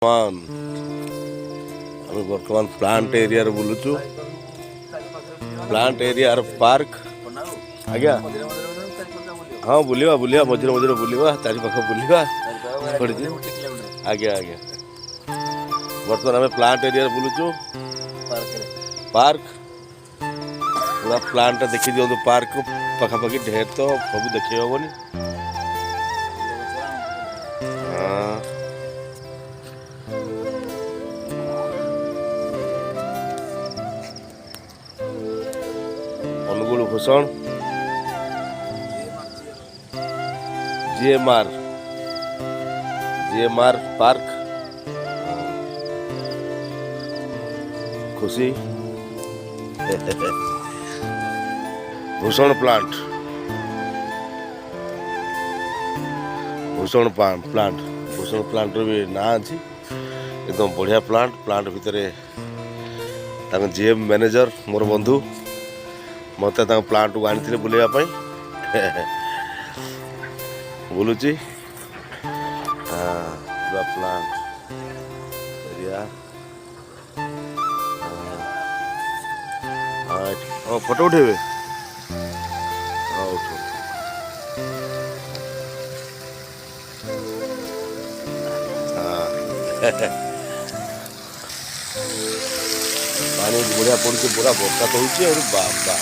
আমি বর্তমান প্লান্ট এরিয়ার বুলুছু প্লান্ট এরিয়ার পার্ক আজ্ঞା ହଁ ବୁଲିବା ବୁଲିବା ମଝିରେ ମଝିରେ ବୁଲିବା ଚାରିପାଖ ବୁଲିବା ପଡ଼ିଛି ଆଜ୍ଞା ଆଜ୍ଞା ବର୍ତ୍ତମାନ ଆମେ ପ୍ଲାଣ୍ଟ ଏରିଆରେ ବୁଲୁଛୁ ପାର୍କ ପୁରା ପ୍ଲାଣ୍ଟଟା ଦେଖି ଦିଅନ୍ତୁ ପାର୍କ ପାଖାପାଖି ଢେର ତ ସବୁ ଦେଖେଇ ହେବନି ଅନୁଗୁଳ ଭୂଷଣ GMR पार्क खुशी भूषण प्लांट भूषण प्लांट भी ना अच्छी एकदम बढ़िया प्लांट भितर GM मैनेजर मोर बंधु मत प्लांट को आनी बुलाइवाई बुलुची पूरा प्लांट एरिया फोटो उठेबे उठ पानी बढ़िया पड़ी पूरा बरसात हो बाबा